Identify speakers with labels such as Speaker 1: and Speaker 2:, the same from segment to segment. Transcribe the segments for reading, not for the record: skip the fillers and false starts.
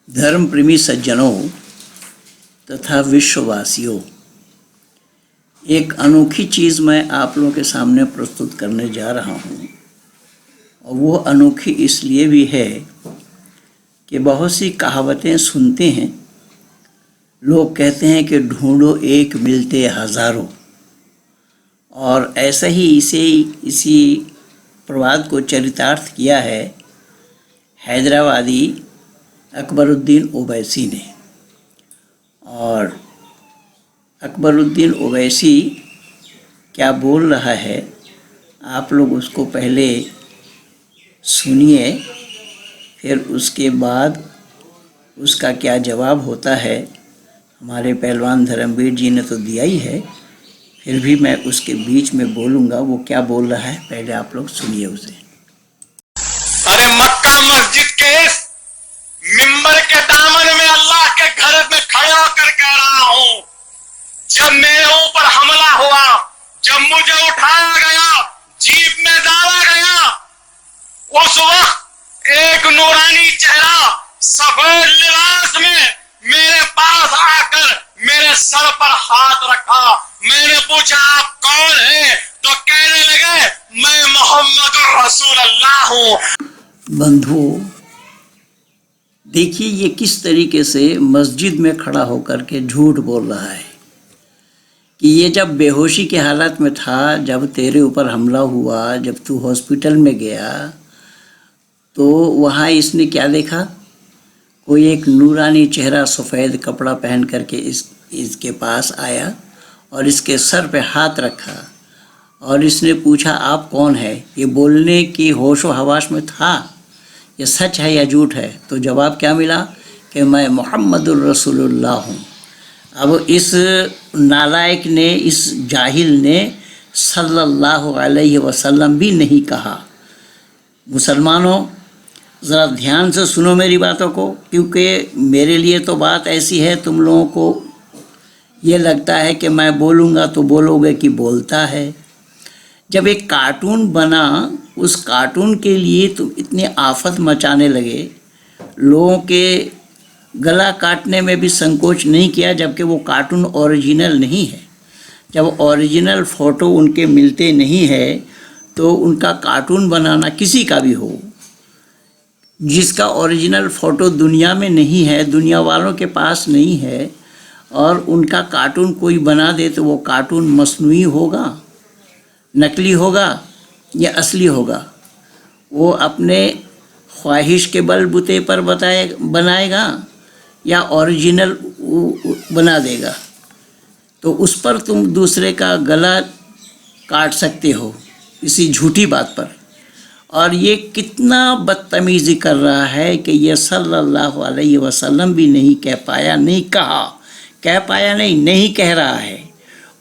Speaker 1: धर्म प्रेमी सज्जनों तथा विश्ववासियों, एक अनोखी चीज़ मैं आप लोगों के सामने प्रस्तुत करने जा रहा हूँ। और वो अनोखी इसलिए भी है कि बहुत सी कहावतें सुनते हैं, लोग कहते हैं कि ढूंढो एक मिलते हज़ारों, और ऐसा ही इसी प्रवाद को चरितार्थ किया है हैदराबादी अकबरुद्दीन ओवैसी ने। और अकबरुद्दीन ओवैसी क्या बोल रहा है, आप लोग उसको पहले सुनिए, फिर उसके बाद उसका क्या जवाब होता है। हमारे पहलवान धर्मवीर जी ने तो दिया ही है, फिर भी मैं उसके बीच में बोलूँगा। वो क्या बोल रहा है, पहले आप लोग सुनिए उसे।
Speaker 2: अरे मक्का मस्जिद के मिंबर के दामन में अल्लाह के घर में खड़े होकर कह रहा हूं, जब मेरे ऊपर हमला हुआ, जब मुझे उठाया गया, जीप में डाला गया, उस वक्त एक नूरानी चेहरा सफेद लिबास में मेरे पास आकर मेरे सर पर हाथ रखा। मैंने पूछा आप कौन है, तो कहने लगे मैं मोहम्मद रसूल अल्लाह हूं।
Speaker 1: बंधुओं, देखिए ये किस तरीके से मस्जिद में खड़ा होकर के झूठ बोल रहा है कि ये जब बेहोशी के हालत में था, जब तेरे ऊपर हमला हुआ, जब तू हॉस्पिटल में गया, तो वहाँ इसने क्या देखा, कोई एक नूरानी चेहरा सफ़ेद कपड़ा पहन करके इसके पास आया और इसके सर पे हाथ रखा और इसने पूछा आप कौन है। ये बोलने की होशो हवास में था, ये सच है या झूठ है। तो जवाब क्या मिला कि मैं मोहम्मदुर रसूलुल्लाह हूँ। अब इस नालायक ने, इस जाहिल ने सल्लल्लाहु अलैहि वसल्लम भी नहीं कहा। मुसलमानों, ज़रा ध्यान से सुनो मेरी बातों को, क्योंकि मेरे लिए तो बात ऐसी है, तुम लोगों को ये लगता है कि मैं बोलूँगा तो बोलोगे कि बोलता है। जब एक कार्टून बना, उस कार्टून के लिए तुम इतनी आफत मचाने लगे, लोगों के गला काटने में भी संकोच नहीं किया, जबकि वो कार्टून ओरिजिनल नहीं है। जब ओरिजिनल फ़ोटो उनके मिलते नहीं है तो उनका कार्टून बनाना, किसी का भी हो, जिसका ओरिजिनल फ़ोटो दुनिया में नहीं है, दुनिया वालों के पास नहीं है, और उनका कार्टून कोई बना दे तो वो कार्टून मसनूई होगा, नकली होगा या असली होगा। वो अपने ख्वाहिश के बलबूते पर बनाएगा या ओरिजिनल बना देगा। तो उस पर तुम दूसरे का गला काट सकते हो इसी झूठी बात पर। और ये कितना बदतमीज़ी कर रहा है कि ये सल्लल्लाहु अलैहि वसल्लम भी नहीं कह पाया, नहीं कहा, कह पाया नहीं कह रहा है।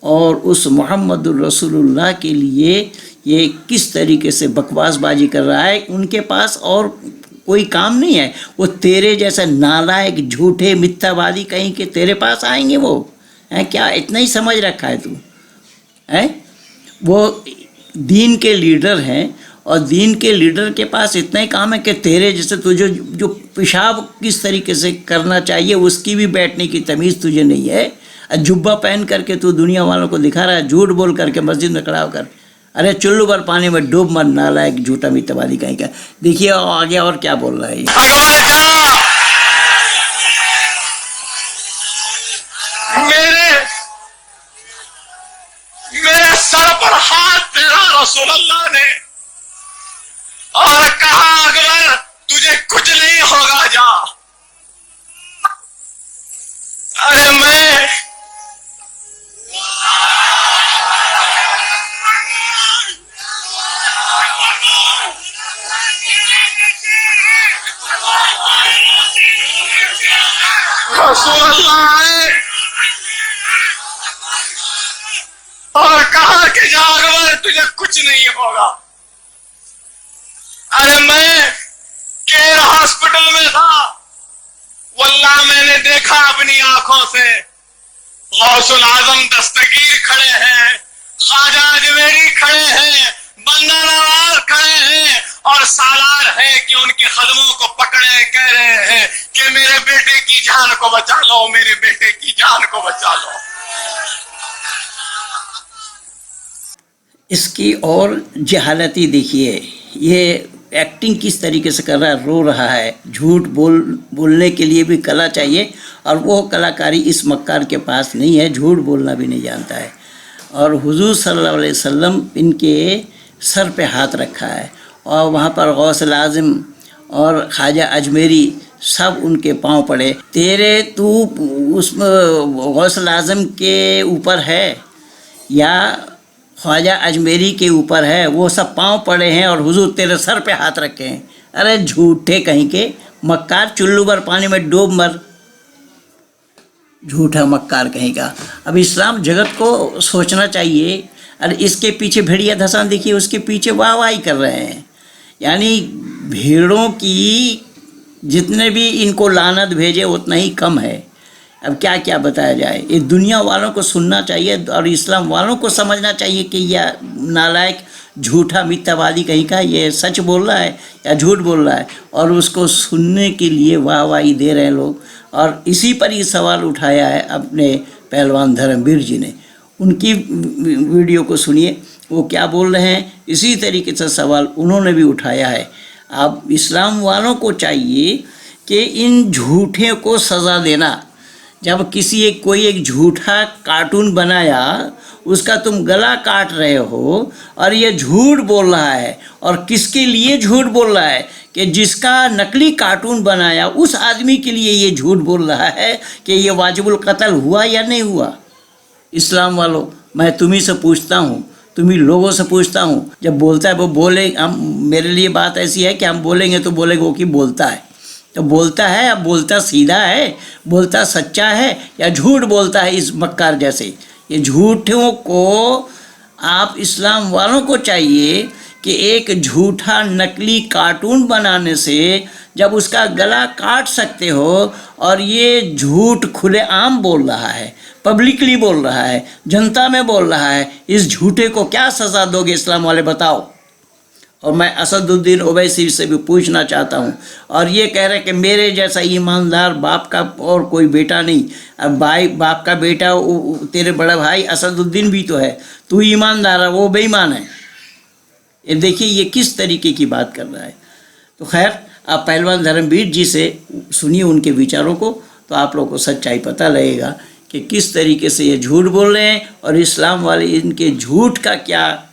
Speaker 1: और उस मोहम्मदुर रसूलुल्लाह के लिए ये किस तरीके से बकवासबाजी कर रहा है। उनके पास और कोई काम नहीं है। वो तेरे जैसा नालायक, झूठे, मिथ्यावादी कहीं के तेरे पास आएंगे वो हैं? क्या इतना ही समझ रखा है तू है? वो दीन के लीडर हैं और दीन के लीडर के पास इतना ही काम है कि तेरे जैसे तुझे जो पेशाब किस तरीके से करना चाहिए उसकी भी बैठने की तमीज़ तुझे नहीं है। जुब्बा पहन करके तू दुनिया वालों को दिखा रहा है, झूठ बोल करके मस्जिद में खड़ा होकर। अरे चुल्लू भर पानी में डूब मत, नालायक, झूठा, मिथ्यावादी कहीं का। देखिए आगे और क्या बोल रहा है ये।
Speaker 2: मेरे सर पर हाथ फेरा रसूल अल्लाह ने और कहा अकबर तुझे कुछ नहीं होगा, जा। अरे मैं रसूल अल्लाह आए और कहा कि जा अकबर तुझे कुछ नहीं होगा। अरे मैं केयर हॉस्पिटल में था, वल्लाह मैंने देखा अपनी आंखों से, गौसुल आजम दस्तगीर खड़े हैं, ख्वाजा अजमेरी खड़े हैं, बंदा नवाज खड़े हैं और सालार है कि उनके कदमों को पकड़े कह रहे हैं कि मेरे बेटे की जान को बचा लो, मेरे बेटे की जान को बचा लो।
Speaker 1: इसकी और जहालती देखिए, ये एक्टिंग किस तरीके से कर रहा है, रो रहा है। झूठ बोलने के लिए भी कला चाहिए, और वो कलाकारी इस मक्कार के पास नहीं है, झूठ बोलना भी नहीं जानता है। और हुजूर सल्लल्लाहु अलैहि वसल्लम इनके सर पे हाथ रखा है, और वहाँ पर गौसल आज़म और ख्वाजा अजमेरी सब उनके पांव पड़े। तू उस गौसल आज़म के ऊपर है या ख्वाजा अजमेरी के ऊपर है, वो सब पांव पड़े हैं और हुजूर तेरे सर पे हाथ रखे हैं। अरे झूठे कहीं के, मक्कार, चुल्लू भर पानी में डूब मर, झूठा मक्कार कहीं का। अब इस्लाम जगत को सोचना चाहिए। अरे इसके पीछे भेड़िया धसान देखिए, उसके पीछे वाहवाही कर रहे हैं। यानी भेड़ों की जितने भी इनको लानत भेजे उतना ही कम है। अब क्या क्या बताया जाए, ये दुनिया वालों को सुनना चाहिए और इस्लाम वालों को समझना चाहिए कि यह नालायक झूठा मिथ्यावादी कहीं का ये सच बोल रहा है या झूठ बोल रहा है, और उसको सुनने के लिए वाहवाही दे रहे हैं लोग। और इसी पर ही सवाल उठाया है अपने पहलवान धर्मवीर जी ने। उनकी वीडियो को सुनिए, वो क्या बोल रहे हैं। इसी तरीके से सवाल उन्होंने भी उठाया है। अब इस्लाम वालों को चाहिए कि इन झूठे को सज़ा देना। जब कोई एक झूठा कार्टून बनाया, उसका तुम गला काट रहे हो और ये झूठ बोल रहा है, और किसके लिए झूठ बोल रहा है कि जिसका नकली कार्टून बनाया उस आदमी के लिए ये झूठ बोल रहा है कि ये वाजिबुल कत्ल हुआ या नहीं हुआ। इस्लाम वालों, मैं तुम्ही से पूछता हूँ, तुम्ही लोगों से पूछता हूँ, जब बोलता है वो बोले, हम मेरे लिए बात ऐसी है कि हम बोलेंगे तो बोलेंगे वो कि बोलता है, तो बोलता है। अब बोलता सीधा है, बोलता सच्चा है या झूठ बोलता है इस मक्कार जैसे। ये झूठों को आप इस्लाम वालों को चाहिए कि एक झूठा नकली कार्टून बनाने से जब उसका गला काट सकते हो, और ये झूठ खुलेआम बोल रहा है, पब्लिकली बोल रहा है, जनता में बोल रहा है, इस झूठे को क्या सज़ा दोगे इस्लाम वाले, बताओ। और मैं असदुद्दीन ओवैसी से भी पूछना चाहता हूँ, और ये कह रहे कि मेरे जैसा ईमानदार बाप का और कोई बेटा नहीं। अब बाप का बेटा तेरे बड़ा भाई असदुद्दीन भी तो है, तू ईमानदार है, वो बेईमान है। ये देखिए ये किस तरीके की बात कर रहा है। तो खैर, आप पहलवान धर्मवीर जी से सुनिए उनके विचारों को, तो आप लोगों को सच्चाई पता लगेगा कि किस तरीके से ये झूठ बोल रहे हैं, और इस्लाम वाले इनके झूठ का क्या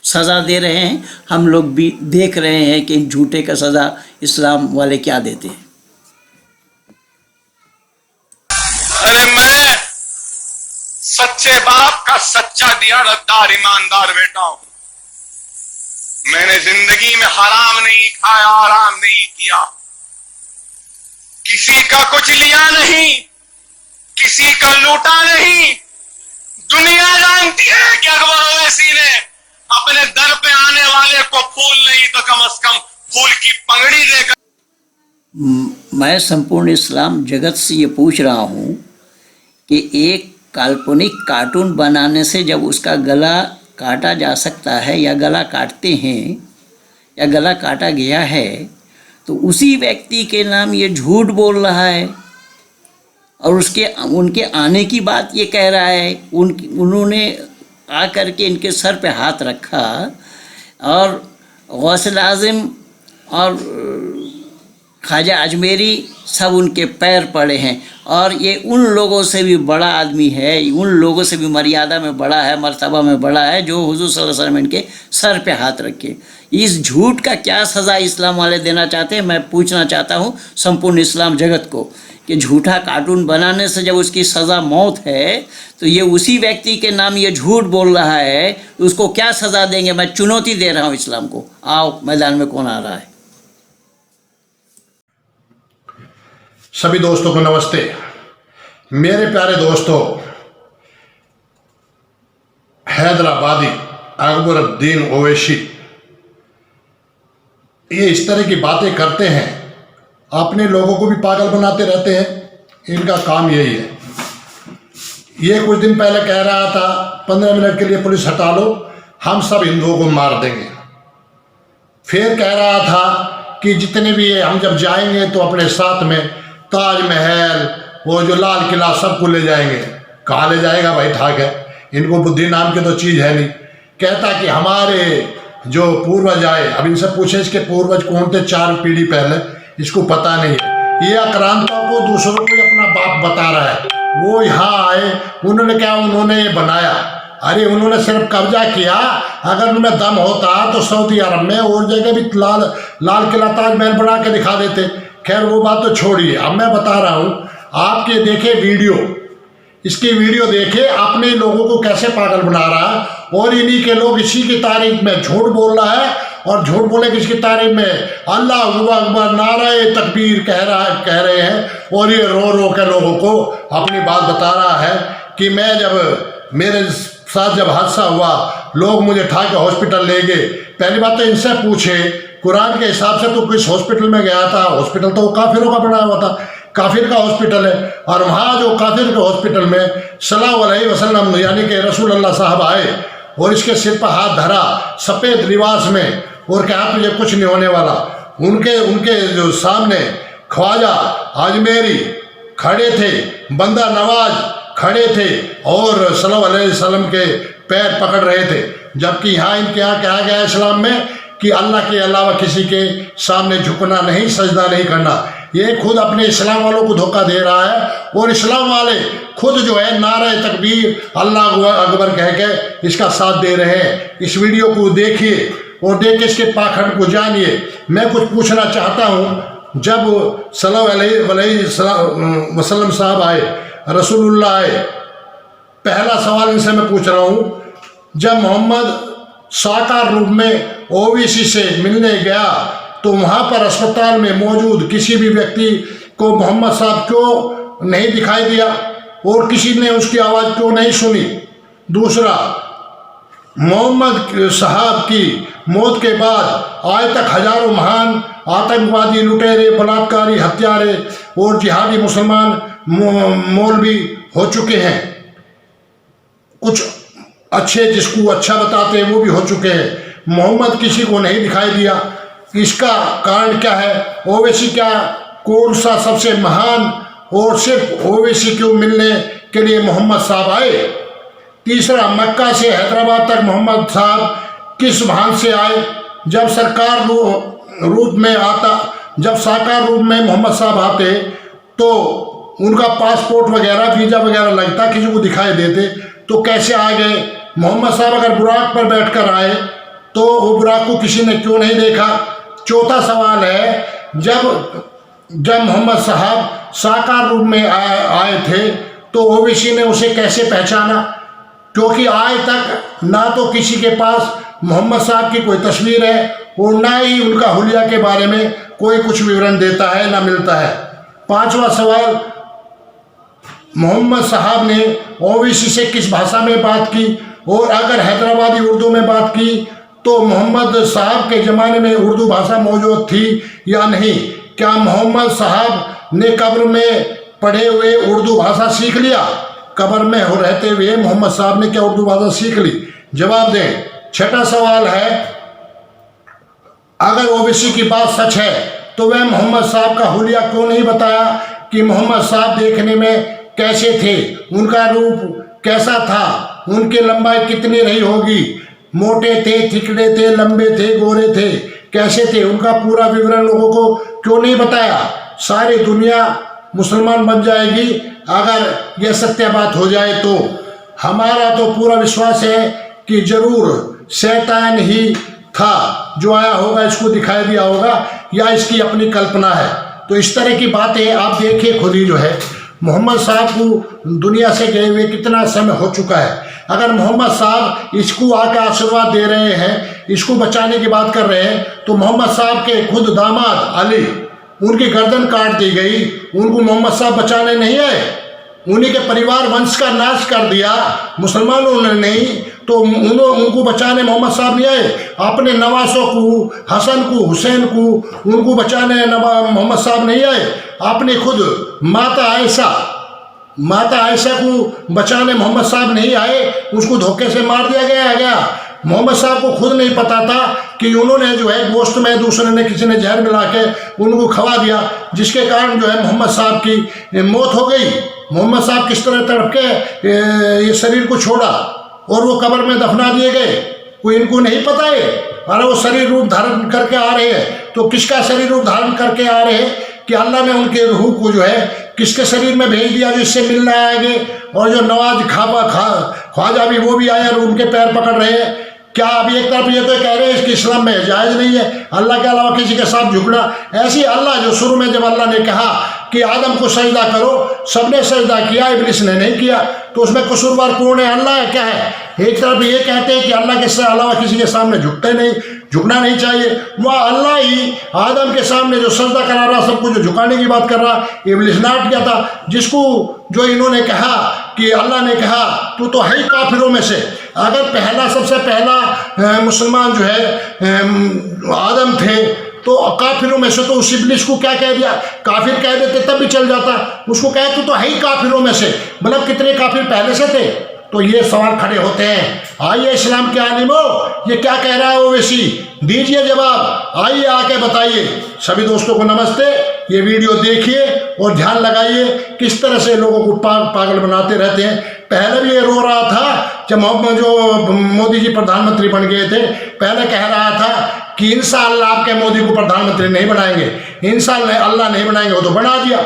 Speaker 1: सज़ा दे रहे हैं। हम लोग भी देख रहे हैं कि इन झूठे का सज़ा इस्लाम वाले क्या देते हैं।
Speaker 2: अरे मैं सच्चे बाप का सच्चा दियानतदार ईमानदार बेटा हूं। मैंने जिंदगी में हराम नहीं खाया, आराम नहीं किया, किसी का कुछ लिया नहीं, किसी का लूटा नहीं। दुनिया जानती है कि अकबर ओवैसी ने अपने दर पे आने वाले को फूल नहीं तो कम से कम फूल की पगड़ी देकर।
Speaker 1: मैं संपूर्ण इस्लाम जगत से ये पूछ रहा हूँ कि एक काल्पनिक कार्टून बनाने से जब उसका गला काटा जा सकता है या गला काटते हैं या गला काटा गया है, तो उसी व्यक्ति के नाम ये झूठ बोल रहा है, और उनके आने की बात ये कह रहा है। उन्होंने आकर के इनके सर पे हाथ रखा, और गौसल आज़म और ख्वाजा अजमेरी सब उनके पैर पड़े हैं, और ये उन लोगों से भी बड़ा आदमी है, उन लोगों से भी मर्यादा में बड़ा है, मर्तबा में बड़ा है, जो हुजूर सल्लल्लाहु अलैहि वसल्लम इनके सर पे हाथ रखे। इस झूठ का क्या सज़ा इस्लाम वाले देना चाहते हैं, मैं पूछना चाहता हूँ संपूर्ण इस्लाम जगत को, कि झूठा कार्टून बनाने से जब उसकी सज़ा मौत है, तो ये उसी व्यक्ति के नाम ये झूठ बोल रहा है, उसको क्या सज़ा देंगे। मैं चुनौती दे रहा हूँ इस्लाम को, आओ मैदान में कौन आ रहा है।
Speaker 3: सभी दोस्तों को नमस्ते। मेरे प्यारे दोस्तों, हैदराबादी अकबरुद्दीन ओवैसी ये इस तरह की बातें करते हैं, अपने लोगों को भी पागल बनाते रहते हैं। इनका काम यही है। ये कुछ दिन पहले कह रहा था 15 मिनट के लिए पुलिस हटा लो, हम सब हिंदुओं को मार देंगे। फिर कह रहा था कि जितने भी हम जब जाएंगे तो अपने साथ में ताजमहल वो जो लाल किला सबको ले जाएंगे। कहाँ ले जाएगा भाई, ठाक है, इनको बुद्धि नाम की तो चीज़ है नहीं। कहता कि हमारे जो पूर्वज आए, अब इनसे पूछे इसके पूर्वज कौन थे 4 पीढ़ी पहले, इसको पता नहीं है। ये आक्रांता को दूसरों को अपना बाप बता रहा है। वो यहाँ आए, उन्होंने क्या, उन्होंने ये बनाया। अरे उन्होंने सिर्फ कब्जा किया, अगर उनमें दम होता तो सऊदी अरब में और जगह भी लाल किला ताजमहल बना के दिखा देते। खैर वो बात तो छोड़िए, अब मैं बता रहा हूँ आपके देखे वीडियो, इसकी वीडियो देखे अपने लोगों को कैसे पागल बना रहा है। और इन्हीं के लोग इसी की तारीफ में झूठ बोल रहा है, और झूठ बोले किसकी तारीफ में, अल्लाह अकबर नारे तकबीर कह रहे हैं। और ये रो रो के लोगों को अपनी बात बता रहा है कि मैं जब मेरे साथ जब हादसा हुआ, लोग मुझे उठा के हॉस्पिटल ले गए। पहली बात तो इनसे पूछे, कुरान के हिसाब से तो किस हॉस्पिटल में गया था? हॉस्पिटल तो काफिरों का बनाया हुआ था, काफिर का हॉस्पिटल है। और वहाँ जो काफिर के हॉस्पिटल में सल्लल्लाहु अलैहि वसल्लम यानी कि रसूल अल्लाह साहब आए और इसके सिर पर हाथ धरा सफ़ेद लिबास में, और कहा तुझे कुछ नहीं होने वाला। उनके जो सामने ख्वाजा अजमेरी खड़े थे, बंदा नवाज खड़े थे और सल्लल्लाहु अलैहि वसल्लम के पैर पकड़ रहे थे। जबकि यहाँ इनके यहाँ कहा गया इस्लाम में कि अल्लाह के अलावा किसी के सामने झुकना नहीं, सजदा नहीं करना। ये खुद अपने इस्लाम वालों को धोखा दे रहा है, और इस्लाम वाले खुद जो है नारे तकबीर अल्लाह अकबर कह के इसका साथ दे रहे हैं। इस वीडियो को देखिए और देख के इसके पाखंड को जानिए। मैं कुछ पूछना चाहता हूँ, जब सल्लल्लाहु अलैहि वसल्लम साहब आए, रसूलुल्लाह आए, पहला सवाल इनसे मैं पूछ रहा हूँ, जब मोहम्मद साकार रूप में ओवैसी से मिलने गया तो वहाँ पर अस्पताल में मौजूद किसी भी व्यक्ति को मोहम्मद साहब क्यों नहीं दिखाई दिया और किसी ने उसकी आवाज़ क्यों नहीं सुनी? दूसरा, मोहम्मद साहब की मौत के बाद आज तक हजारों महान आतंकवादी, लुटेरे, बलात्कारी, हत्यारे और जिहादी मुसलमान मौलवी हो चुके हैं। कुछ अच्छे जिसको अच्छा बताते हैं वो भी हो चुके हैं। मोहम्मद किसी को नहीं दिखाई दिया, इसका कारण क्या है? ओवैसी क्या कौन सा सबसे महान, और सिर्फ ओवैसी क्यों मिलने के लिए मोहम्मद साहब आए? तीसरा, मक्का से हैदराबाद तक मोहम्मद साहब किस भान से आए? जब साकार रूप में मोहम्मद साहब आते तो उनका पासपोर्ट वगैरह, वीज़ा वगैरह लगता, किसी को दिखाई देते, तो कैसे आ गए? मोहम्मद साहब अगर बुराक पर बैठकर आए तो वो बुराक को किसी ने क्यों नहीं देखा? चौथा सवाल है, जब मोहम्मद साहब साकार रूप में आए थे तो ओवैसी ने उसे कैसे पहचाना? क्योंकि आज तक ना तो किसी के पास मोहम्मद साहब की कोई तस्वीर है और ना ही उनका हुलिया के बारे में कोई कुछ विवरण देता है, ना मिलता है। पांचवा सवाल, मोहम्मद साहब ने ओवैसी से किस भाषा में बात की? और अगर हैदराबादी उर्दू में बात की तो मोहम्मद साहब के ज़माने में उर्दू भाषा मौजूद थी या नहीं? क्या मोहम्मद साहब ने कब्र में पढ़े हुए उर्दू भाषा सीख लिया? कब्र में हो रहते हुए मोहम्मद साहब ने क्या उर्दू भाषा सीख ली? जवाब दें। छठा सवाल है, अगर ओवैसी की बात सच है तो वह मोहम्मद साहब का हुलिया क्यों नहीं बताया कि मोहम्मद साहब देखने में कैसे थे, उनका रूप कैसा था, उनकी लंबाई कितनी रही होगी, मोटे थे, थिकड़े थे, लंबे थे, गोरे थे, कैसे थे, उनका पूरा विवरण लोगों को क्यों नहीं बताया? सारी दुनिया मुसलमान बन जाएगी अगर यह सत्य बात हो जाए तो। हमारा तो पूरा विश्वास है कि जरूर शैतान ही था जो आया होगा, इसको दिखाई दिया होगा, या इसकी अपनी कल्पना है। तो इस तरह की बातें आप देखिए खुद ही जो है। मोहम्मद साहब को दुनिया से गए हुए कितना समय हो चुका है। अगर मोहम्मद साहब इसको आकर आशीर्वाद दे रहे हैं, इसको बचाने की बात कर रहे हैं, तो मोहम्मद साहब के खुद दामाद अली, उनकी गर्दन काट दी गई, उनको मोहम्मद साहब बचाने नहीं आए। उन्हीं के परिवार वंश का नाश कर दिया मुसलमानों ने नहीं, तो उनको बचाने मोहम्मद साहब नहीं आए। अपने नवासों को, हसन को, हुसैन को, उनको बचाने मोहम्मद साहब नहीं आए। अपने खुद माता आयशा को बचाने मोहम्मद साहब नहीं आए, उसको धोखे से मार दिया गया। मोहम्मद साहब को खुद नहीं पता था कि उन्होंने जो है गोश्त में दूसरे ने किसी ने जहर मिला के उनको खवा दिया, जिसके कारण जो है मोहम्मद साहब की मौत हो गई। मोहम्मद साहब किस तरह तड़प के ये शरीर को छोड़ा और वो कब्र में दफना दिए गए, कोई इनको नहीं पता है। अरे वो शरीर रूप धारण करके आ रहे हैं, तो किसका शरीर रूप धारण करके आ रहे हैं कि अल्लाह ने उनके रूह को जो है किसके शरीर में भेज दिया जो इससे मिलना आएंगे। और जो नवाज ख्वाजा भी वो भी आए और उनके पैर पकड़ रहे हैं। क्या अभी एक तरफ ये तो कह रहे हैं कि इस्लाम में जायज़ नहीं है अल्लाह के अलावा किसी के साथ झुकना। ऐसी अल्लाह जो शुरू में जब अल्लाह ने कहा कि आदम को सजदा करो, सबने सजदा किया, इब्लिस ने नहीं किया, तो उसमें कसूरवार कौन है? अल्लाह है, क्या है? एक तरफ ये कहते हैं कि अल्लाह के अलावा किसी के सामने झुकते नहीं, झुकना नहीं चाहिए। वह अल्लाह ही आदम के सामने जो सजदा करा रहा, सबको जो झुकाने की बात कर रहा, इब्लिस नाट गया था, जिसको जो इन्होंने कहा कि अल्लाह ने कहा तो है ही काफिरों में से। अगर पहला सबसे पहला मुसलमान जो है आदम थे, तो काफिरों में से तो उस इब्लिस को क्या कह दिया? काफिर कह देते तब भी चल जाता, उसको कहते तो है ही काफिरों में से। मतलब कितने काफिर पहले से थे? तो ये सवाल खड़े होते हैं। आइए इस्लाम के आलिमो, ये क्या कह रहा है ओवैसी, दीजिए जवाब, आइए आके बताइए। सभी दोस्तों को नमस्ते, ये वीडियो देखिए और ध्यान लगाइए किस तरह से लोगों को पागल बनाते रहते हैं। पहले भी ये रो रहा था जब जो मोदी जी प्रधानमंत्री बन गए थे, पहले कह रहा था कि इंशाअल्लाह आपके मोदी को प्रधानमंत्री नहीं बनाएंगे, इंशाअल्लाह नहीं बनाएंगे, वो तो बना दिया,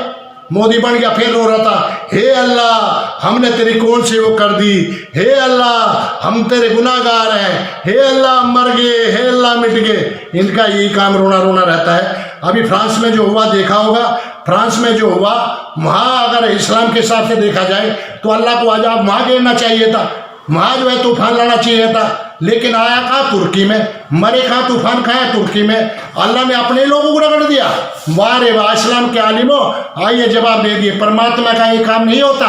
Speaker 3: मोदी बन गया। फिर रो रहा था, हे अल्लाह हमने तेरी कौन सी वो कर दी, हे अल्लाह हम तेरे गुनाहगार हैं, हे अल्लाह मर गए, हे अल्लाह मिट गए। इनका यही काम रोना रोना रहता है। अभी फ्रांस में जो हुआ देखा होगा, फ्रांस में जो हुआ वहाँ अगर इस्लाम के हिसाब से देखा जाए तो अल्लाह को अजाब वहाँ गिरना चाहिए था, वहाँ जो है तूफान लाना चाहिए था, लेकिन आया कहाँ? तुर्की में। मरे कहाँ? तूफान कहाँ है? तुर्की में। अल्लाह ने अपने लोगों को रगड़ दिया। वाह रे वाह, इस्लाम के आलिमो आइए जवाब दे दिए। परमात्मा का ये काम नहीं होता,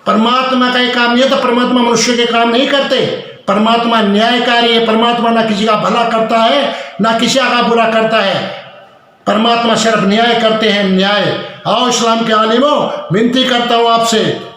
Speaker 3: परमात्मा का ये काम नहीं होता, परमात्मा मनुष्य के काम नहीं करते, परमात्मा न्यायकारी है। परमात्मा ना किसी का भला करता है ना किसी का बुरा करता है, परमात्मा सिर्फ न्याय करते हैं, न्याय। आओ इस्लाम के आलिमो, विनती करता हूँ आपसे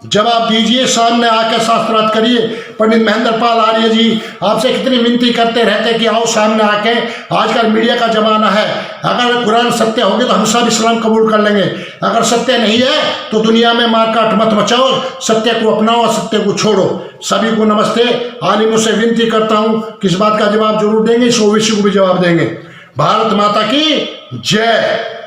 Speaker 3: जवाब दीजिए, सामने आकर शास्त्रार्थ करिए। पंडित महेंद्र पाल आर्य जी आपसे कितनी विनती करते रहते कि आओ सामने आके, आजकल मीडिया का जमाना है, अगर कुरान सत्य होगी तो हम सब इस्लाम कबूल कर लेंगे, अगर सत्य नहीं है तो दुनिया में मारकाट मत मचाओ, सत्य को अपनाओ, सत्य को छोड़ो। सभी को नमस्ते। आलिमों से विनती करता हूँ किस बात का जवाब जरूर देंगे, इस ओवैसी को भी जवाब देंगे। भारत माता की जय।